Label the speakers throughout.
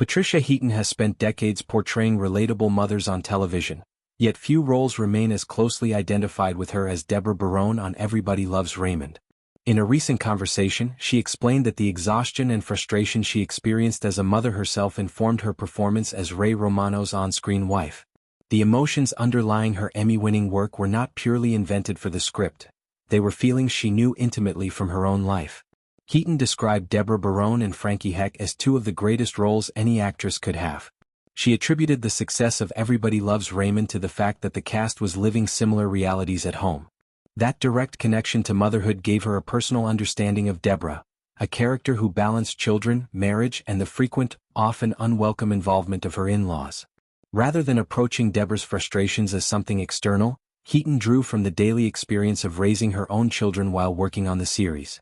Speaker 1: Patricia Heaton has spent decades portraying relatable mothers on television, yet few roles remain as closely identified with her as Debra Barone on Everybody Loves Raymond. In a recent conversation, she explained that the exhaustion and frustration she experienced as a mother herself informed her performance as Ray Romano's on-screen wife. The emotions underlying her Emmy-winning work were not purely invented for the script. They were feelings she knew intimately from her own life. Heaton described Debra Barone and Frankie Heck as two of the greatest roles any actress could have. She attributed the success of Everybody Loves Raymond to the fact that the cast was living similar realities at home. That direct connection to motherhood gave her a personal understanding of Debra, a character who balanced children, marriage, and the frequent, often unwelcome involvement of her in-laws. Rather than approaching Debra's frustrations as something external, Heaton drew from the daily experience of raising her own children while working on the series.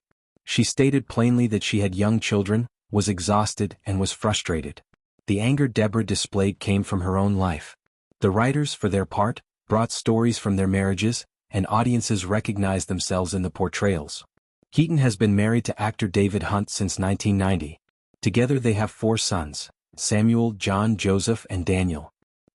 Speaker 1: She stated plainly that she had young children, was exhausted, and was frustrated. The anger Debra displayed came from her own life. The writers, for their part, brought stories from their marriages, and audiences recognized themselves in the portrayals. Heaton has been married to actor David Hunt since 1990. Together they have 4 sons, Samuel, John, Joseph, and Daniel.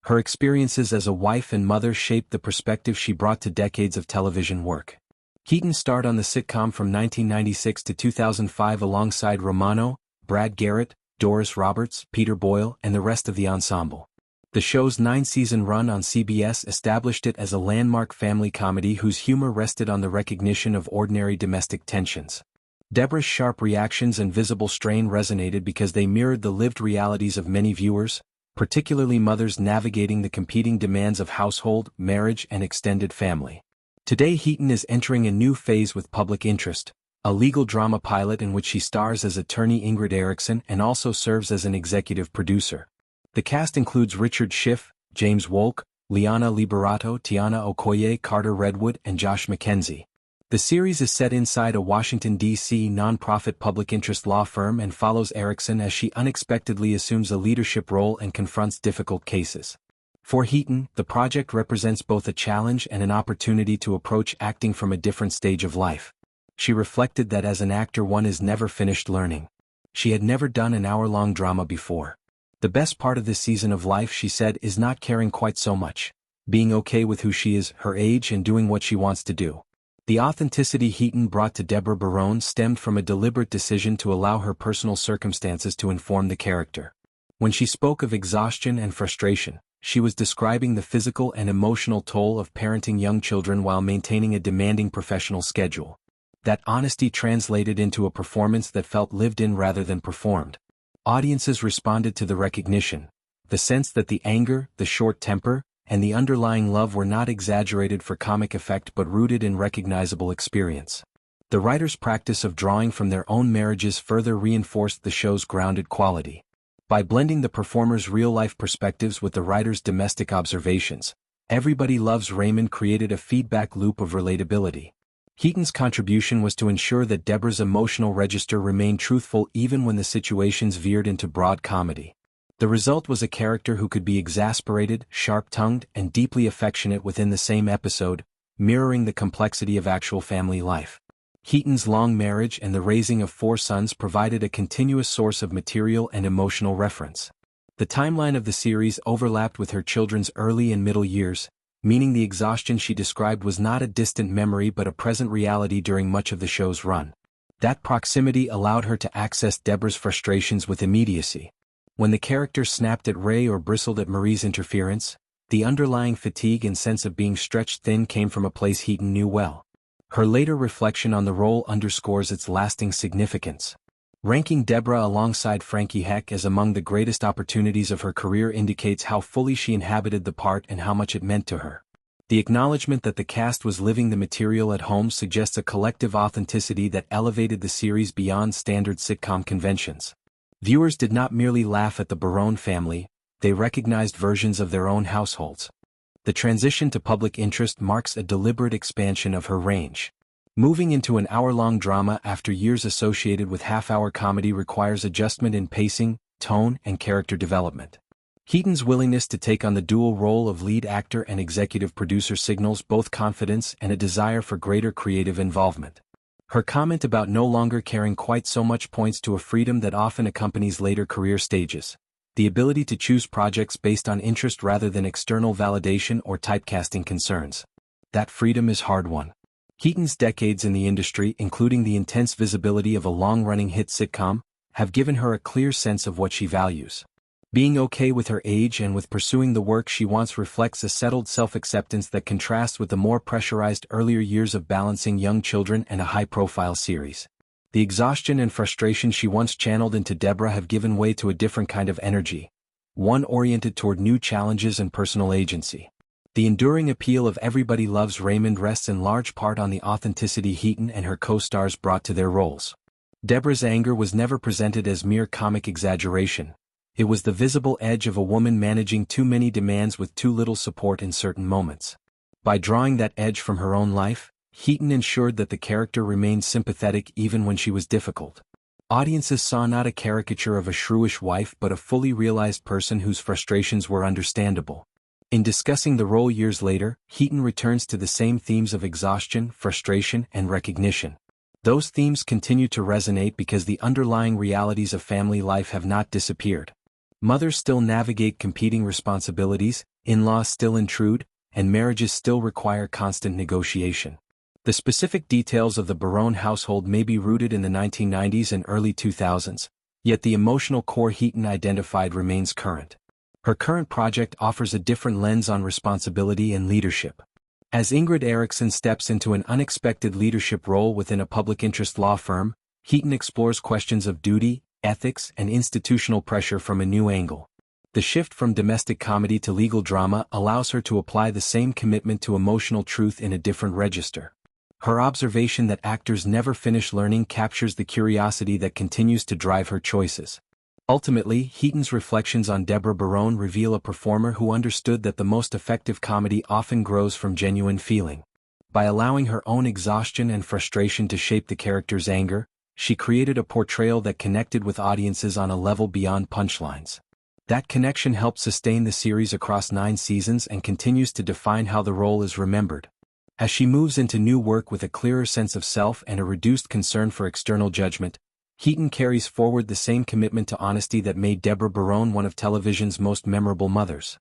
Speaker 1: Her experiences as a wife and mother shaped the perspective she brought to decades of television work. Heaton starred on the sitcom from 1996 to 2005 alongside Romano, Brad Garrett, Doris Roberts, Peter Boyle, and the rest of the ensemble. The show's 9-season run on CBS established it as a landmark family comedy whose humor rested on the recognition of ordinary domestic tensions. Debra's sharp reactions and visible strain resonated because they mirrored the lived realities of many viewers, particularly mothers navigating the competing demands of household, marriage, and extended family. Today Heaton is entering a new phase with Public Interest, a legal drama pilot in which she stars as attorney Ingrid Erickson and also serves as an executive producer. The cast includes Richard Schiff, James Wolk, Liana Liberato, Tiana Okoye, Carter Redwood, and Josh McKenzie. The series is set inside a Washington, D.C. nonprofit public interest law firm and follows Erickson as she unexpectedly assumes a leadership role and confronts difficult cases. For Heaton, the project represents both a challenge and an opportunity to approach acting from a different stage of life. She reflected that as an actor one is never finished learning. She had never done an hour-long drama before. The best part of this season of life, she said, is not caring quite so much, being okay with who she is, her age, and doing what she wants to do. The authenticity Heaton brought to Debra Barone stemmed from a deliberate decision to allow her personal circumstances to inform the character. When she spoke of exhaustion and frustration, she was describing the physical and emotional toll of parenting young children while maintaining a demanding professional schedule. That honesty translated into a performance that felt lived in rather than performed. Audiences responded to the recognition, the sense that the anger, the short temper, and the underlying love were not exaggerated for comic effect but rooted in recognizable experience. The writers' practice of drawing from their own marriages further reinforced the show's grounded quality. By blending the performers' real-life perspectives with the writers' domestic observations, Everybody Loves Raymond created a feedback loop of relatability. Heaton's contribution was to ensure that Debra's emotional register remained truthful even when the situations veered into broad comedy. The result was a character who could be exasperated, sharp-tongued, and deeply affectionate within the same episode, mirroring the complexity of actual family life. Heaton's long marriage and the raising of 4 sons provided a continuous source of material and emotional reference. The timeline of the series overlapped with her children's early and middle years, meaning the exhaustion she described was not a distant memory but a present reality during much of the show's run. That proximity allowed her to access Debra's frustrations with immediacy. When the character snapped at Ray or bristled at Marie's interference, the underlying fatigue and sense of being stretched thin came from a place Heaton knew well. Her later reflection on the role underscores its lasting significance. Ranking Debra alongside Frankie Heck as among the greatest opportunities of her career indicates how fully she inhabited the part and how much it meant to her. The acknowledgement that the cast was living the material at home suggests a collective authenticity that elevated the series beyond standard sitcom conventions. Viewers did not merely laugh at the Barone family, they recognized versions of their own households. The transition to Public Interest marks a deliberate expansion of her range. Moving into an hour-long drama after years associated with half-hour comedy requires adjustment in pacing, tone, and character development. Heaton's willingness to take on the dual role of lead actor and executive producer signals both confidence and a desire for greater creative involvement. Her comment about no longer caring quite so much points to a freedom that often accompanies later career stages. the ability to choose projects based on interest rather than external validation or typecasting concerns. That freedom is hard-won. Heaton's decades in the industry, including the intense visibility of a long-running hit sitcom, have given her a clear sense of what she values. Being okay with her age and with pursuing the work she wants reflects a settled self-acceptance that contrasts with the more pressurized earlier years of balancing young children and a high-profile series. The exhaustion and frustration she once channeled into Debra have given way to a different kind of energy, one oriented toward new challenges and personal agency. The enduring appeal of Everybody Loves Raymond rests in large part on the authenticity Heaton and her co-stars brought to their roles. Debra's anger was never presented as mere comic exaggeration. It was the visible edge of a woman managing too many demands with too little support in certain moments. By drawing that edge from her own life, Heaton ensured that the character remained sympathetic even when she was difficult. Audiences saw not a caricature of a shrewish wife but a fully realized person whose frustrations were understandable. In discussing the role years later, Heaton returns to the same themes of exhaustion, frustration, and recognition. Those themes continue to resonate because the underlying realities of family life have not disappeared. Mothers still navigate competing responsibilities, in-laws still intrude, and marriages still require constant negotiation. The specific details of the Barone household may be rooted in the 1990s and early 2000s, yet the emotional core Heaton identified remains current. Her current project offers a different lens on responsibility and leadership. As Ingrid Erickson steps into an unexpected leadership role within a public interest law firm, Heaton explores questions of duty, ethics, and institutional pressure from a new angle. The shift from domestic comedy to legal drama allows her to apply the same commitment to emotional truth in a different register. Her observation that actors never finish learning captures the curiosity that continues to drive her choices. Ultimately, Heaton's reflections on Debra Barone reveal a performer who understood that the most effective comedy often grows from genuine feeling. By allowing her own exhaustion and frustration to shape the character's anger, she created a portrayal that connected with audiences on a level beyond punchlines. That connection helped sustain the series across 9 seasons and continues to define how the role is remembered. As she moves into new work with a clearer sense of self and a reduced concern for external judgment, Heaton carries forward the same commitment to honesty that made Debra Barone one of television's most memorable mothers.